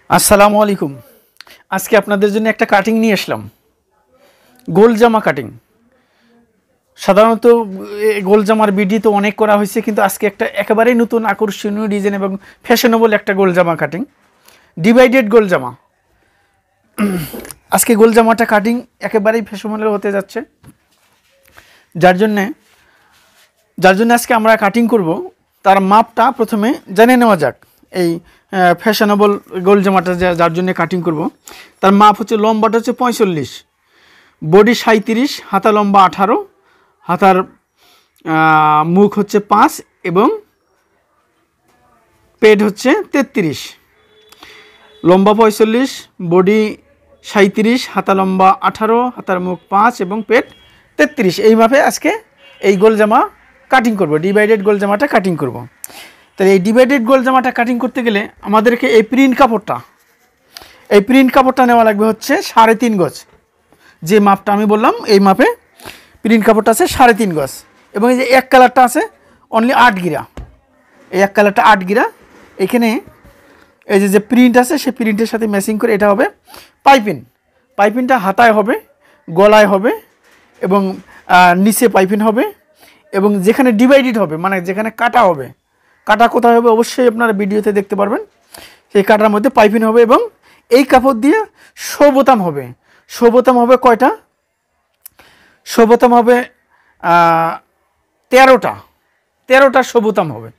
আসসালামু আলাইকুম। আজকে আপনাদের জন্য একটা কাটিং নিয়ে আসলাম, গোল জামা কাটিং। সাধারণত গোল জামার ভিডিও তো অনেক করা হয়েছে, কিন্তু আজকে একটা একেবারেই নতুন আকর্ষণীয় ডিজাইন এবং ফ্যাশনেবল একটা গোল জামা কাটিং, ডিভাইডেড গোল জামা। আজকে গোল জামাটা কাটিং একেবারেই ফ্যাশনেবল হতে যাচ্ছে, যার জন্য আজকে আমরা কাটিং করব। তার মাপটা প্রথমে জেনে নেওয়া যাক। এই ফ্যাশনেবল গোল জামাটা যার জন্য কাটিং করব, তার মাপ হচ্ছে, লম্বাটা হচ্ছে 45, বডি 37, হাতা লম্বা 18, হাতার মুখ হচ্ছে 5 এবং পেট হচ্ছে 33। লম্বা 45, বডি 37, হাতা লম্বা 18, হাতার মুখ 5 এবং পেট 33। এই মাপে আজকে এই গোল জামা কাটিং করব, ডিভাইডেড গোল জামাটা কাটিং করব। তাহলে এই ডিভাইডেড গোল জামাটা কাটিং করতে গেলে আমাদেরকে এই প্রিন্ট কাপড়টা নেওয়া লাগবে হচ্ছে 3.5 গজ। যে মাপটা আমি বললাম, এই মাপে প্রিন্ট কাপড়টা আছে 3.5 গজ। এবং এই যে এক কালারটা আছে অনলি 8 গিরা, এই এক কালারটা 8 গিরা। এখানে এই যে প্রিন্ট আছে, সেই প্রিন্টের সাথে ম্যাচিং করে এটা হবে পাইপিনটা হাতায় হবে, গলায় হবে এবং নিচে পাইপিন হবে। এবং যেখানে ডিভাইডেড হবে, মানে যেখানে কাটা হবে, কাটা কোথায় হবে অবশ্যই আপনারা ভিডিওতে দেখতে পারবেন। সেই কাটার মধ্যে পাইপিং হবে এবং এই কাপড় দিয়ে শো বোতাম হবে কয়টা? শো বোতাম হবে 13টা শো বোতাম হবে।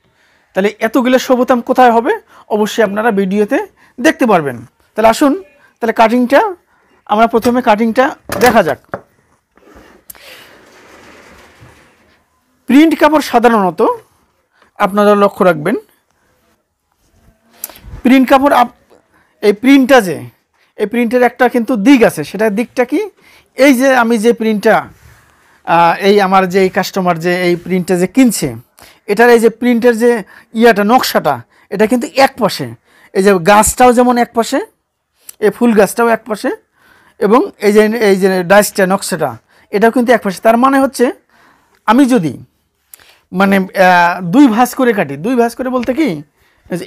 তাহলে এতগুলো শো বোতাম কোথায় হবে অবশ্যই আপনারা ভিডিওতে দেখতে পারবেন। তাহলে আসুন, তাহলে আমরা প্রথমে কাটিংটা দেখা যাক। প্রিন্ট কাপড় সাধারণত আপনারা লক্ষ্য রাখবেন, প্রিন্ট কাপড় এই প্রিন্টের একটা কিন্তু দিক আছে। সেটা দিকটা কি? এই যে আমি যে প্রিন্টটা, এই আমার যে এই কাস্টমার যে এই প্রিন্টটা যে কিনছে, এটার এই যে প্রিন্টের যে নকশাটা, এটা কিন্তু এক পাশে। এই যে গাছটাও যেমন এক পাশে, এই ফুল গাছটাও এক পাশে, এবং এই যে ডাইসটা নকশাটা এটাও কিন্তু এক পাশে। তার মানে হচ্ছে আমি যদি মানে 2 ভাঁজ করে কাটি, 2 ভাঁজ করে বলতে কি,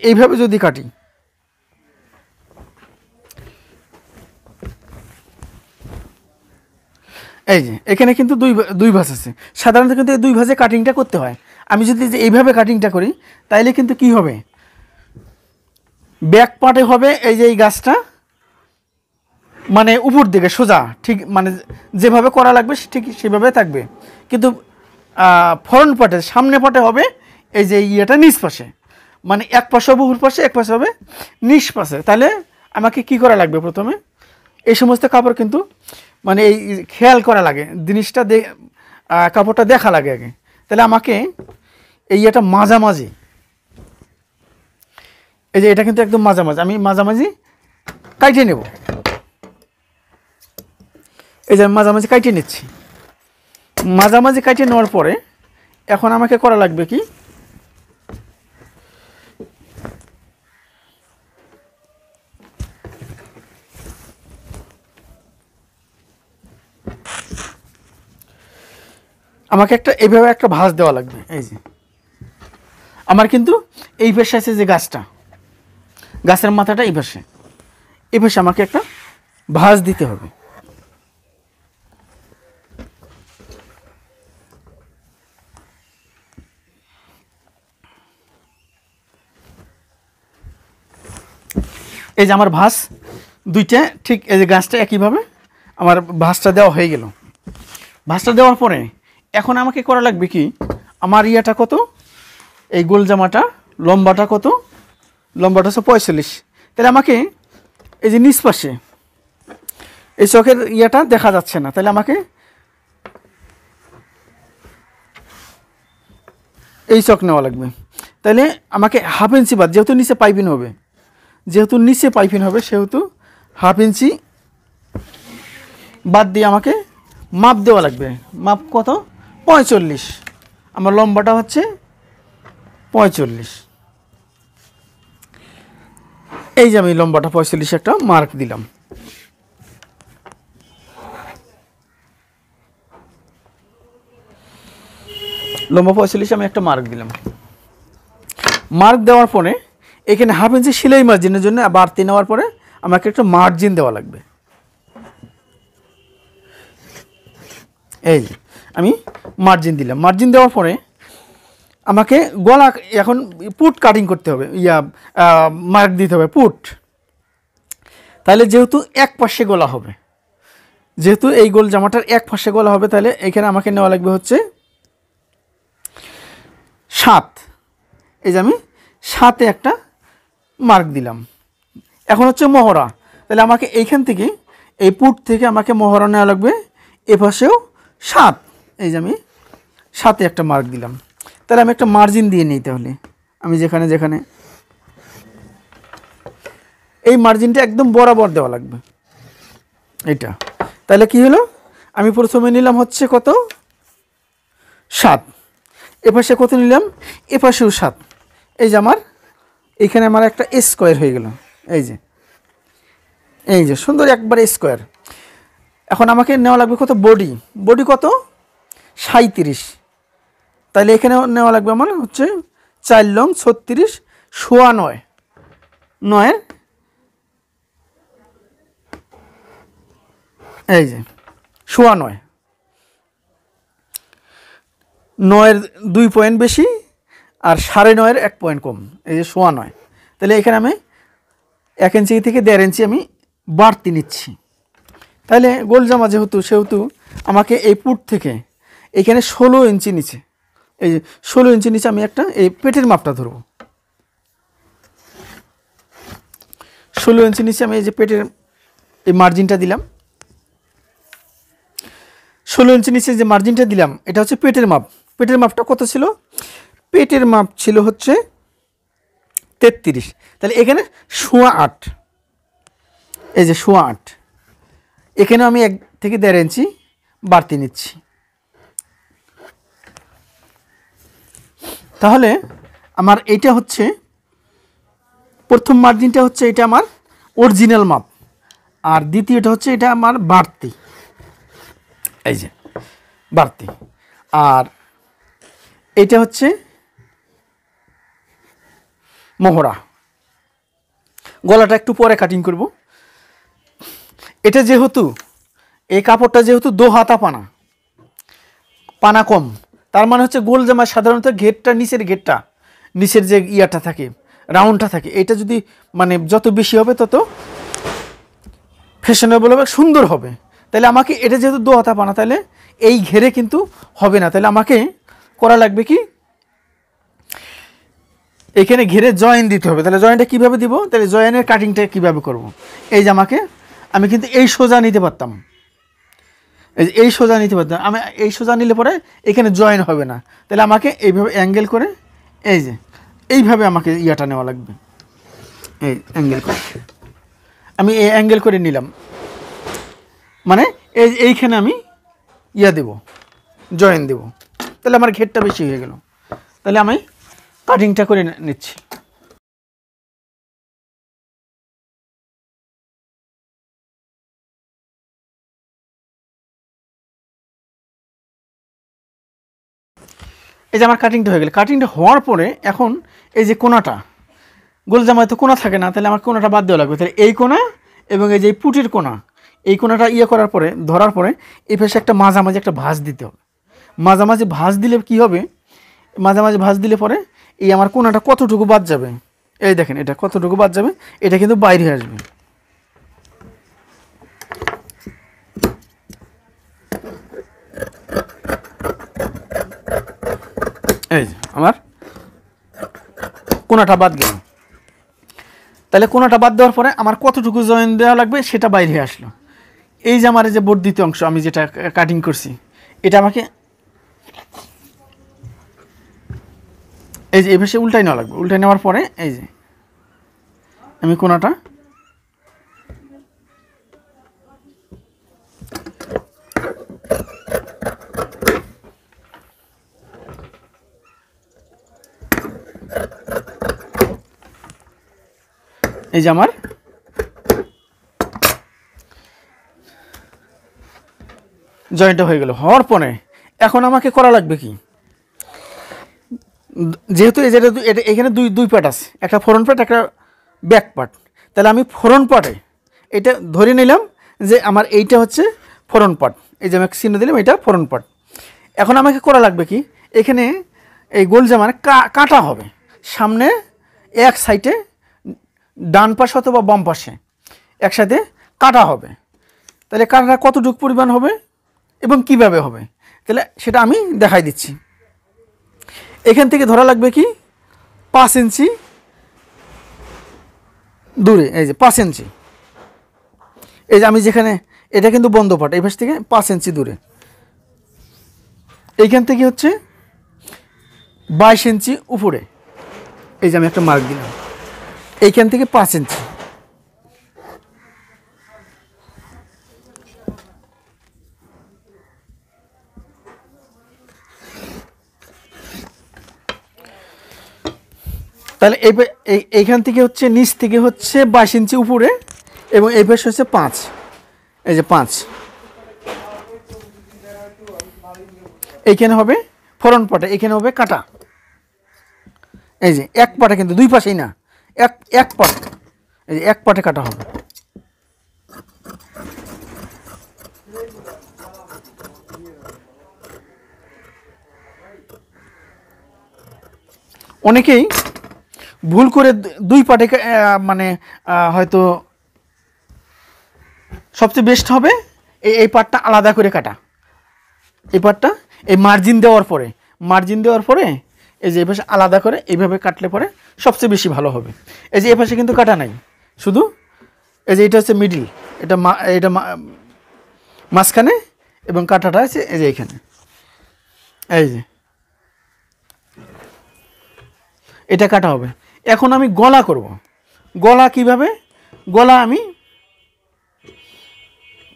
এইভাবে যদি কাটি, এই যে এখানে কিন্তু দুই ভাঁজ আছে। সাধারণত কিন্তু এই 2 ভাঁজে কাটিংটা করতে হয়। আমি যদি এইভাবে কাটিংটা করি তাইলে কিন্তু কি হবে, ব্যাক পার্টে হবে এই যে এই গাছটা মানে উপর দিকে সোজা, ঠিক মানে যেভাবে করা লাগবে ঠিক সেভাবে থাকবে। কিন্তু ফ্রন্ট পার্টে, সামনে পার্টে হবে এই যে নিচ পাশে, মানে এক পাশে হবে উপর পাশে, এক পাশে হবে নিচ পাশে। তাহলে আমাকে কি করা লাগবে? প্রথমে এই সমস্ত কাপড় কিন্তু মানে এই খেয়াল করা লাগে, জিনিসটা কাপড়টা দেখা লাগে আগে। তাহলে আমাকে এই মাঝামাঝি, এই যে এটা কিন্তু একদম আমি মাঝামাঝি কাটিয়ে নেব। এই যে মাঝামাঝি কাটিয়ে নিচ্ছি। মাঝামাঝি কাটিয়ে নেওয়ার পরে এখন আমাকে করা লাগবে কি, আমাকে এইভাবে একটা ভাঁজ দেওয়া লাগবে। এই যে আমার কিন্তু এই পাশে আছে যে গাছের মাথাটা, এই পাশে আমাকে একটা ভাঁজ দিতে হবে। এই যে আমার ভাঁজ দুইটা, ঠিক এই যে গাছটা একইভাবে আমার ভাঁজটা দেওয়া হয়ে গেল। ভাঁজটা দেওয়ার পরে এখন আমাকে করা লাগবে কি, আমার কত, এই গোল জামাটা লম্বাটা কত? লম্বাটা হচ্ছে 45। তাহলে আমাকে এই যে নিচ পাশে এই চোখের দেখা যাচ্ছে না, তাহলে আমাকে এই চোখ নেওয়া লাগবে। তাহলে আমাকে ½ ইঞ্চি বাদ, যেহেতু নিচে পাইপিং হবে, সেহেতু ½ ইঞ্চি বাদ দিয়ে আমাকে মাপ দেওয়া লাগবে। মাপ কত? 45। আমার লম্বাটা হচ্ছে 45। এই যে আমি লম্বাটা 45 একটা মার্ক দিলাম। লম্বা 45 আমি একটা মার্ক দিলাম। মার্ক দেওয়ার পরে এখানে হাফ ইঞ্চি সেলাই মার্জিনের জন্য বাড়তি নেওয়ার পরে আমাকে একটা মার্জিন দেওয়া লাগবে। এই যে আমি মার্জিন দিলাম, মার্জিন দেওয়ার পরে আমাকে গলা এখন পুট কাটিং করতে হবে, মার্ক দিতে হবে পুট। তাহলে যেহেতু এক পাশে গলা হবে, যেহেতু এই গোল জামাটার এক পাশে গলা হবে, তাহলে এখানে আমাকে নেওয়া লাগবে হচ্ছে 7। এই যে আমি 7-এ একটা মার্ক দিলাম। এখন হচ্ছে মহড়া, তাহলে আমাকে এইখান থেকে এই পুট থেকে আমাকে মহড়া নেওয়া লাগবে এ পাশেও 7। এই যে আমি 7-এ একটা মার্ক দিলাম। তাহলে আমি একটা মার্জিন দিয়ে নিই, তাহলে আমি যেখানে যেখানে এই মার্জিনটা একদম বরাবর দেওয়া লাগবে এটা। তাহলে কি হলো, আমি প্রথমে নিলাম হচ্ছে কত 7, এপাশে কত নিলাম এপাশেও 7। এই যে আমার এখানে আমার একটা স্কোয়ার হয়ে গেল। এই যে সুন্দর একবার স্কোয়ার। এখন আমাকে নেওয়া লাগবে কত বডি, বডি কত 37। তাহলে এখানে নেওয়া লাগবে আমার হচ্ছে 4 লং 36 সোয়া 9, 9 এই যে সোয়া 9, 9-এর 2 পয়েন্ট বেশি আর 9.5-এর 1 পয়েন্ট কম, এই যে সোয়া 9। তাহলে এখানে আমি 1 ইঞ্চি থেকে 1.5 ইঞ্চি আমি বাড়তি নিচ্ছি। তাহলে গোল জামা যেহেতু, সেহেতু আমাকে এই পুট থেকে এখানে 16 ইঞ্চি নিচে, এই যে 16 ইঞ্চি নিচে আমি একটা এই পেটের মাপটা ধরব। 16 ইঞ্চি নিচে আমি এই যে পেটের এই মার্জিনটা দিলাম। 16 ইঞ্চি নিচে যে মার্জিনটা দিলাম এটা হচ্ছে পেটের মাপ। পেটের মাপটা কত ছিল, পেটের মাপ ছিল হচ্ছে 33। তাহলে এখানে সোয়া 8, এই যে সোয়া 8, এখানে আমি 1 থেকে 1.5 ইঞ্চি বাড়তি নিচ্ছি। তাহলে আমার এইটা হচ্ছে প্রথম মার্জিনটা হচ্ছে এটা আমার অরিজিনাল মাপ, আর দ্বিতীয়টা হচ্ছে এটা আমার বাড়তি, এই যে বাড়তি, আর এটা হচ্ছে মহড়া। গলাটা একটু পরে কাটিং করব। এটা যেহেতু এই কাপড়টা যেহেতু 2 হাতা পানা, পানা কম, তার মানে হচ্ছে গোল জামা সাধারণত ঘেরটা নিচের ঘেরটা, নিচের যে ইয়াটা থাকে রাউন্ডটা থাকে, এটা যদি মানে যত বেশি হবে তত ফ্যাশনেবল হবে, সুন্দর হবে। তাহলে আমাকে এটা যেহেতু 2 হাতা পানা, তাহলে এই ঘেরে কিন্তু হবে না। তাহলে আমাকে করা লাগবে কি, এখানে ঘেরে জয়েন দিতে হবে। তাহলে জয়েনটা কীভাবে দিব, তাহলে জয়েনের কাটিংটা কীভাবে করব। এই যে আমি কিন্তু এই সোজা নিতে পারতাম, এই সোজা নিতে পারতাম, আমি এই সোজা নিলে পরে এখানে জয়েন হবে না। তাহলে আমাকে এইভাবে অ্যাঙ্গেল করে, এই যে এইভাবে আমাকে ইয়াটা নেওয়া লাগবে, এই অ্যাঙ্গেল করে আমি এই অ্যাঙ্গেল করে নিলাম, মানে এইখানে আমি ইয়া দেব, জয়েন দেব। তাহলে আমার ঘেরটা বেশি হয়ে গেল। তাহলে আমি কাটিংটা করে নিচ্ছি। এই যে আমার কাটিংটা হয়ে গেল। কাটিংটা হওয়ার পরে এখন এই যে কোনাটা, গোল জামায় তো কোনা থাকে না, তাহলে আমার কোনাটা বাদ দেওয়া লাগবে। তাহলে এই কোনা এবং এই যে পুটির কোনা, এই কোনাটা ইয়ে করার পরে, ধরার পরে এই পাশে একটা মাঝামাঝি একটা ভাঁজ দিতে হবে। মাঝামাঝি ভাঁজ দিলে কি হবে, মাঝামাঝি ভাঁজ দিলে পরে এই আমার কোনাটা কতটুকু বাদ যাবে, এই দেখেন এটা কতটুকু বাদ যাবে, এটা কিন্তু বাইরে আসবে। এই যে আমার কোনাটা বাদ গেল। তাহলে কোনাটা বাদ দেওয়ার পরে আমার কতটুকু জয়েন দেওয়া লাগবে সেটা বাইরে আসলো। এই যে আমার যে বর্ধিত অংশ আমি যেটা কাটিং করছি, এটা আমাকে এই যে এভাবে উল্টাই নেওয়া লাগবে। উল্টাই নেওয়ার পরে এই যে আমি কোনাটা এই যে আমার জয়েন্টটা হয়ে গেল। হওয়ার পরে এখন আমাকে করা লাগবে কি, যেহেতু এই যেটা এখানে দুই পার্ট আছে, একটা ফ্রন্ট পার্ট একটা ব্যাক পার্ট, তাহলে আমি ফ্রন্ট পার্টে এটা ধরে নিলাম যে আমার এইটা হচ্ছে ফ্রন্ট পার্ট, এই যে আমাকে চিহ্ন দিলাম এটা ফ্রন্ট পার্ট। এখন আমাকে করা লাগবে কি, এখানে এই গোল জামার কাটা হবে সামনে এক সাইডে, ডান পাশে অথবা বাম পাশে একসাথে কাটা হবে। তাহলে কাটাটা কতটুকু পরিমাণ হবে এবং কিভাবে হবে, তাহলে সেটা আমি দেখাই দিচ্ছি। এখান থেকে ধরা লাগবে কি 5 ইঞ্চি দূরে, এই যে 5 ইঞ্চি, এই যে আমি যেখানে, এটা কিন্তু বন্ধ পাট, এই পাশ থেকে 5 ইঞ্চি দূরে। এইখান থেকে হচ্ছে 22 ইঞ্চি উপরে, এই যে আমি একটা মার্ক দিলাম, এইখান থেকে 5 ইঞ্চি। তাহলে এইখান থেকে হচ্ছে নিচ থেকে হচ্ছে 22 ইঞ্চি উপরে, এবং এই পাশে হচ্ছে 5, এই যে 5, এইখানে হবে ফ্রন্ট পাটে, এখানে হবে কাটা, এই যে এক পাটে, কিন্তু দুই পাশেই না, এক পাট, এই যে এক পাটে কাটা হবে। অনেকেই ভুল করে দুই পাটে, মানে হয়তো সবচেয়ে বেস্ট হবে এই পাটটা আলাদা করে কাটা, এই পাটটা এই মার্জিন দেওয়ার পরে এই যে এই পাশে আলাদা করে এইভাবে কাটলে পরে সবচেয়ে বেশি ভালো হবে। এই যে এই পাশে কিন্তু কাটা নাই, শুধু এই যে এটা হচ্ছে মিডিল, এটা মাঝখানে, এবং কাটাটা আছে এই যে এইখানে, এই যে এটা কাটা হবে। এখন আমি গলা করব। গলা কিভাবে, গলা আমি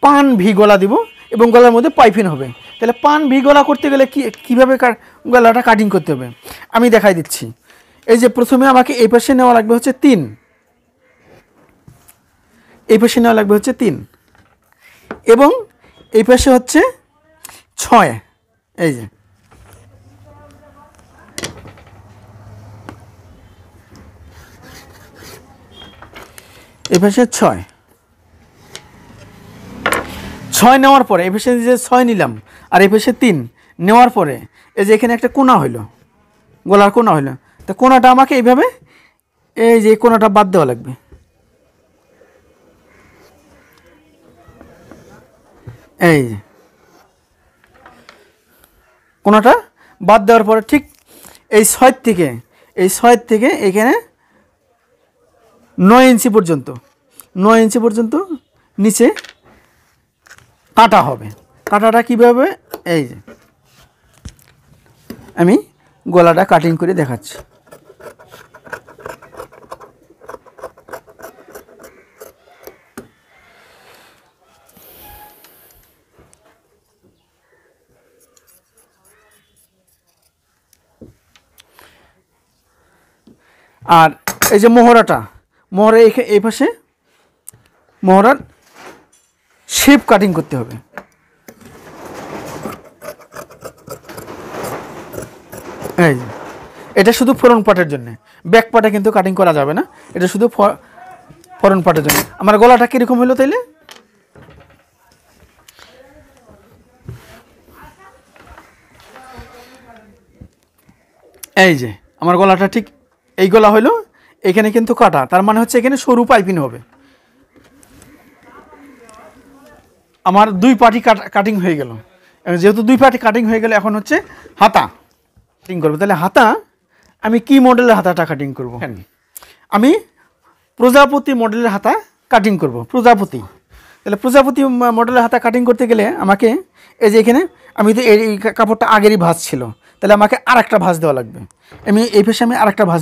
পান ভি গলা দিব, এবং গলার মধ্যে পাইপিং হবে। তাহলে পান ভি গলা করতে গেলে কীভাবে গলাটা কাটিং করতে হবে আমি দেখাই দিচ্ছি। এই যে প্রথমে আমাকে এই পাশে নেওয়া লাগবে হচ্ছে 3, এই পাশে নেওয়া লাগবে হচ্ছে 3, এবং এই পাশে হচ্ছে 6, এই যে এই পাশে 6 নেওয়ার পরে এই পাশে যে 6 নিলাম আর এই পাশে 3 নেওয়ার পরে এই যে এখানে একটা কোণা হইলো, গলার কোণা হইলো, তো কোণাটা আমাকে এইভাবে, এই যে কোণাটা বাদ দেওয়া লাগবে, এই যে কোণাটা বাদ দেওয়ার পরে ঠিক এই 6 থেকে এখানে 9 ইঞ্চি পর্যন্ত, 9 ইঞ্চি পর্যন্ত নিচে কাটা হবে। কাটাটা কীভাবে, এই যে আমি গলাটা কাটিং করে দেখাচ্ছি। আর এই যে মোহরাটা, মোহরা এই পাশে মোহরার শেপ কাটিং করতে হবে। এই যে এটা শুধু ফ্রন্ট পার্টের জন্য, ব্যাক পার্টে কিন্তু কাটিং করা যাবে না, এটা শুধু ফ্রন্ট পার্টের জন্য। আমার গলাটা কীরকম হলো তাইলে, এই যে আমার গলাটা ঠিক এই গলা হইলো, এখানে কিন্তু কাটা, তার মানে হচ্ছে এখানে সরু পাইপিং হবে। আমার 2 পার্টি কাটিং হয়ে গেল। যেহেতু 2 পার্টি কাটিং হয়ে গেল, এখন হচ্ছে হাতা কাটিং করবো। তাহলে হাতা আমি কি মডেলের হাতাটা কাটিং করব, আমি প্রজাপতি মডেলের হাতা কাটিং করব। প্রজাপতি, তাহলে প্রজাপতি মডেলের হাতা কাটিং করতে গেলে আমাকে এই যে এখানে, আমি তো এই কাপড়টা আগেরই ভাঁজ ছিল, তাহলে আমাকে আর একটা ভাঁজ দেওয়া লাগবে। আমি এই পাশে আমি আর একটা ভাঁজ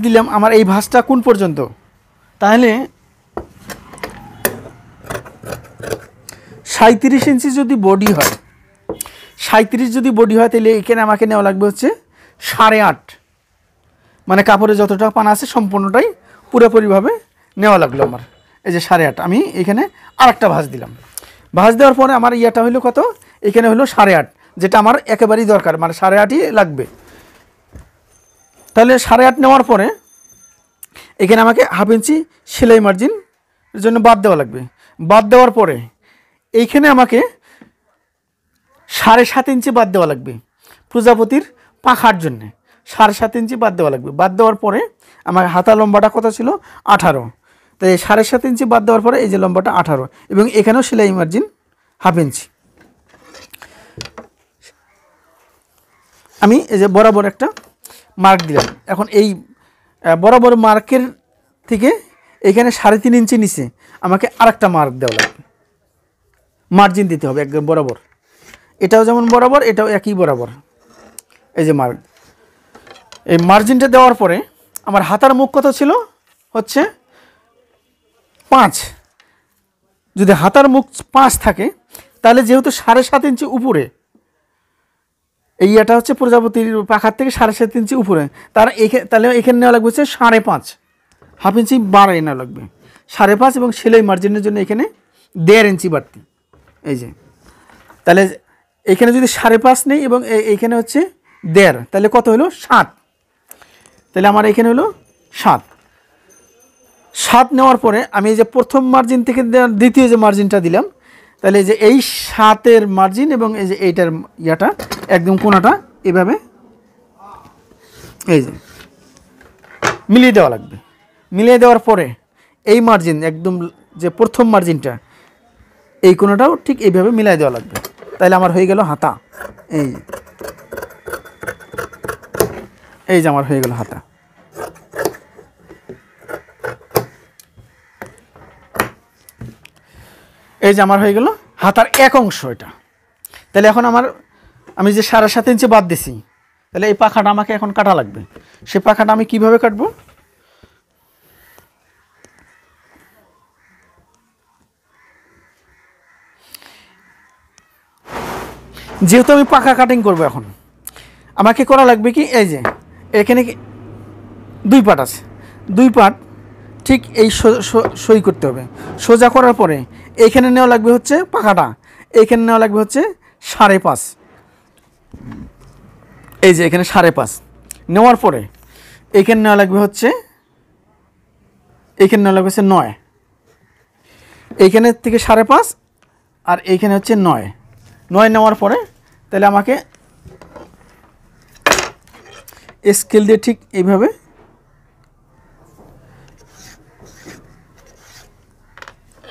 দিলাম, আমার এই ভাঁজটা কোন পর্যন্ত, তাহলে 37 ইঞ্চি যদি বডি হয়, 37 যদি বডি হয়, তাহলে এখানে আমাকে নেওয়া লাগবে হচ্ছে 8.5, মানে কাপড়ে যতটা পানা আছে সম্পূর্ণটাই পুরোপুরিভাবে নেওয়া লাগলো আমার। এই যে 8.5, আমি এখানে আর একটা ভাঁজ দিলাম। ভাঁজ দেওয়ার পরে আমার ইয়াটা হইলো কত, এখানে হলো 8.5, যেটা আমার একেবারেই দরকার, মানে 8.5ই লাগবে। তাহলে 8.5 নেওয়ার পরে এখানে আমাকে 1/2 ইঞ্চি সেলাই মার্জিন এর জন্য বাদ দেওয়া লাগবে। বাদ দেওয়ার পরে এইখানে আমাকে 7.5 ইঞ্চি বাদ দেওয়া লাগবে প্রজাপতির পাখার জন্য। 7.5 ইঞ্চি বাদ দেওয়া লাগবে। বাদ দেওয়ার পরে আমার হাতা লম্বাটা কত ছিল? 18। তাই 7.5 ইঞ্চি বাদ দেওয়ার পরে এই যে লম্বাটা 18, এবং এখানেও সেলাই মার্জিন 1/2 ইঞ্চি। আমি এই যে বরাবর একটা মার্ক দিলাম। এখন এই বরাবর মার্কের থেকে এখানে 3.5 ইঞ্চি নিচে আমাকে আরেকটা মার্ক দেওয়া লাগবে, মার্জিন দিতে হবে একদম বরাবর। এটাও যেমন বরাবর, এটাও একই বরাবর। এই যে মার্ক, এই মার্জিনটা দেওয়ার পরে আমার হাতার মুখ কত ছিল? হচ্ছে 5। যদি হাতার মুখ 5 থাকে তাহলে যেহেতু 7.5 ইঞ্চি উপরে, এই এটা হচ্ছে প্রজাপতির পাখার থেকে 7.5 ইঞ্চি উপরে, তাহলে এখানে নেওয়া লাগবে হচ্ছে 5.5, 1/2 ইঞ্চি বাড়াই নেওয়া লাগবে 5.5, এবং সেলাই মার্জিনের জন্য এখানে 1.5 ইঞ্চি বাড়তি। এই যে তাহলে এখানে যদি 5.5 নেই এবং এইখানে হচ্ছে 1.5, তাহলে কত হলো? 7। তাহলে আমার এখানে হলো 7 নেওয়ার পরে আমি এই যে প্রথম মার্জিন থেকে দ্বিতীয় যে মার্জিনটা দিলাম, তাহলে এই যে এই 7-এর মার্জিন এবং এই যে এইটার ইয়াটা একদম কোনাটা এভাবে এই যে মিলিয়ে দেওয়া লাগবে। মিলিয়ে দেওয়ার পরে এই মার্জিন একদম যে প্রথম মার্জিনটা, এই কোনাটাও ঠিক এইভাবে মিলাই দেওয়া লাগবে। তাহলে আমার হয়ে গেল হাতা। এই যে আমার হয়ে গেল হাতা। এই যে আমার হয়ে গেল হাতার এক অংশ এটা। তাহলে এখন আমি যে 7.5 ইঞ্চি বাদ দিছি, তাহলে এই পাখাটা আমাকে এখন কাটা লাগবে। সে পাখাটা আমি কিভাবে কাটবো? যেহেতু আমি পাখা কাটিং করবো, এখন আমাকে করা লাগবে কি, এই যে এখানে 2 পার্ট আছে, 2 পার্ট ঠিক এই সই করতে হবে। সোজা করার পরে এইখানে নেওয়া লাগবে হচ্ছে পাখাটা, এইখানে নেওয়া লাগবে হচ্ছে 5.5। এই যে এখানে 5.5 নেওয়ার পরে এইখানে নেওয়া লাগবে হচ্ছে, এইখানে নেওয়া লাগবে হচ্ছে 9, এইখানে থেকে 5.5 আর এইখানে হচ্ছে 9 নেওয়ার পরে তাহলে আমাকে স্কেল দিয়ে ঠিক এইভাবে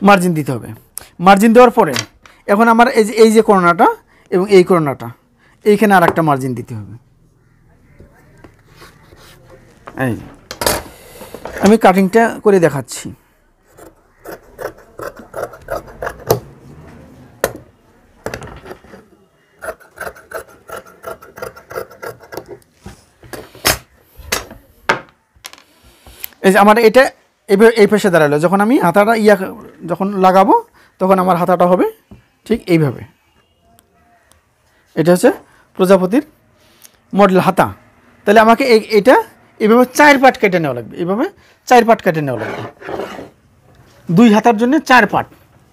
মার্জিন দিতে হবে। মার্জিন দেওয়ার পরে এখন আমার এই যে কোণাটা এবং এই কোণাটা, এইখানে আর একটা মার্জিন দিতে হবে। এই আমি কাটিংটা করে দেখাচ্ছি। এই যে আমার এটা এই পাশে দাঁড়ালো, যখন আমি হাতাটা যখন লাগাবো তখন আমার হাতাটা হবে ঠিক এইভাবে। এটা হচ্ছে প্রজাপতির মডেল হাতা। তাহলে আমাকে এটা এইভাবে 4 পার্ট কেটে নেওয়া লাগবে, এইভাবে 4 পার্ট কেটে নেওয়া লাগবে। 2 হাতার জন্য 4 পার্ট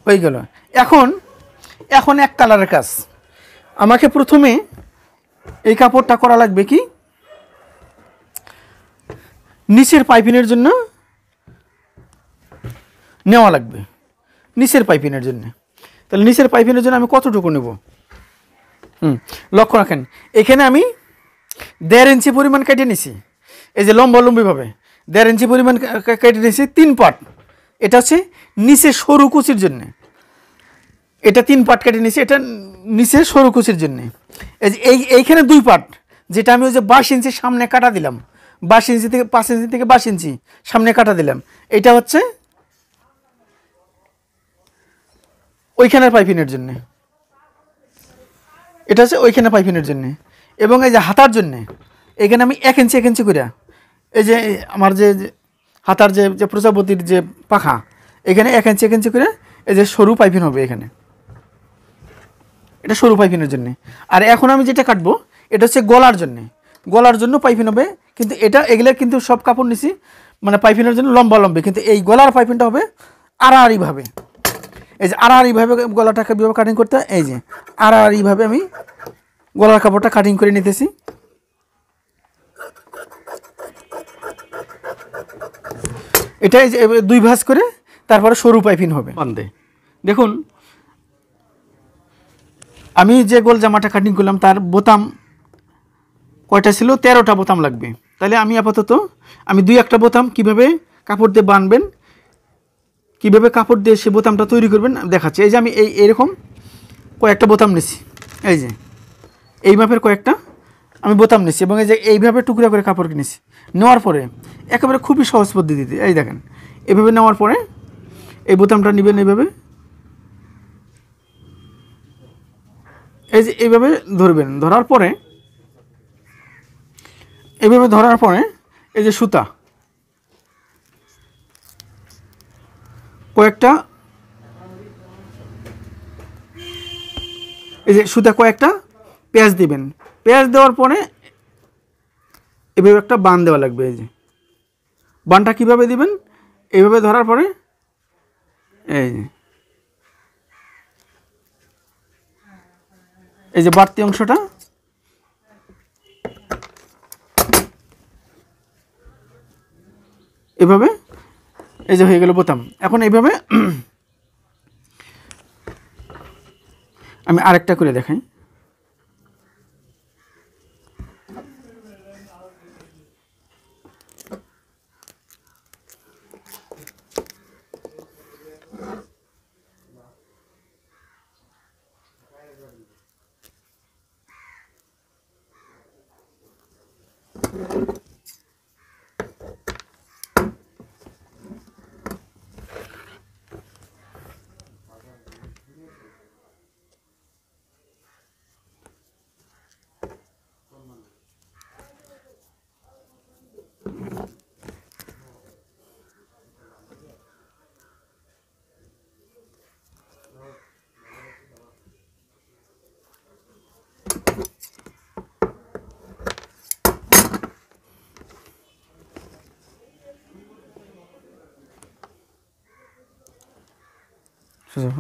হয়ে গেল। এখন এক কালারের কাজ। আমাকে প্রথমে এই কাপড়টা করা লাগবে কি, নিচের পাইপিনের জন্য নেওয়া লাগবে, নিচের পাইপিনের জন্য। তাহলে নিচের পাইপিনের জন্য আমি কতটুকু নেব? লক্ষ্য রাখেন, এখানে আমি 1.5 ইঞ্চি পরিমাণ কেটে নিছি। এই যে লম্বালম্বিভাবে 1.5 ইঞ্চি পরিমাণ কেটে নিছি 3 পার্ট। এটা হচ্ছে নিচে সরু কুচির জন্য, এটা 3 পার্ট কেটে নিছি, এটা নিচে সরু কুচির জন্য। এইখানে 2 পার্ট, যেটা আমি ওই যে 22 ইঞ্চি সামনে কাটা দিলাম, 22 ইঞ্চি থেকে 5 ইঞ্চি থেকে 22 ইঞ্চি সামনে কাটা দিলাম, এটা হচ্ছে ওইখানের পাইপিনের জন্য, এটা হচ্ছে ওইখানে পাইপিনের জন্য। এবং এই যে হাতার জন্য এখানে আমি 1 ইঞ্চি 1 ইঞ্চি করে, এই যে আমার যে হাতার যে প্রজাপতির যে পাখা, এখানে 1 ইঞ্চি 1 ইঞ্চি করে এই যে সরু পাইপিন হবে এখানে, এটা সরু পাইপিনের জন্য। আর এখন আমি যেটা কাটবো এটা হচ্ছে গলার জন্য পাইপিন হবে। কিন্তু এগুলো কিন্তু সব কাপড় নিছি মানে পাইপিনের জন্য লম্বালম্বি, কিন্তু এই গলার পাইপিনটা হবে আড়াআড়িভাবে। এই যে আড়াআড়িভাবে গলাটাকে বিভাবে কাটিং করতে হয়। এই যে আড়াআড়িভাবে আমি গলার কাপড়টা কাটিং করে নিতেছি। এটাই যে 2 ভাঁজ করে তারপরে সরু পাইপিং হবে বান্ধে। দেখুন আমি যে গোল জামাটা কাটিং করলাম তার বোতাম কয়টা ছিল, 13টা বোতাম লাগবে। তাহলে আমি আপাতত আমি 2-1টা বোতাম কিভাবে কাপড় দিয়ে বানবেন, কিভাবে কাপড় দিয়ে সে বোতামটা তৈরি করবেন দেখাচ্ছি। এই যে আমি এরকম কয়েকটা বোতাম নিছি, এই যে এই মাপের কয়েকটা আমি বোতাম নিছি এবং এই যে এইভাবে টুকরা করে কাপড় কিনেছি। নেওয়ার পরে একেবারে খুবই সহজ পদ্ধতিতে এই দেখেন এভাবে নেওয়ার পরে এই বোতামটা নেবেন এইভাবে, এই যে এইভাবে ধরবেন। ধরার পরে এইভাবে ধরার পরে এই যে সুতা কয়েকটা, এই যে সুতা কয়েকটা পেঁয়াজ দিবেন। পেঁয়াজ দেওয়ার পরে এভাবে একটা বান দেওয়া লাগবে। এই যে বানটা কীভাবে দিবেন, এইভাবে ধরার পরে এই যে বাড়তি অংশটা এভাবে, এই যে হয়ে গেল বোতাম। এখন এইভাবে আমি আরেকটা করে দেখাই। সোজা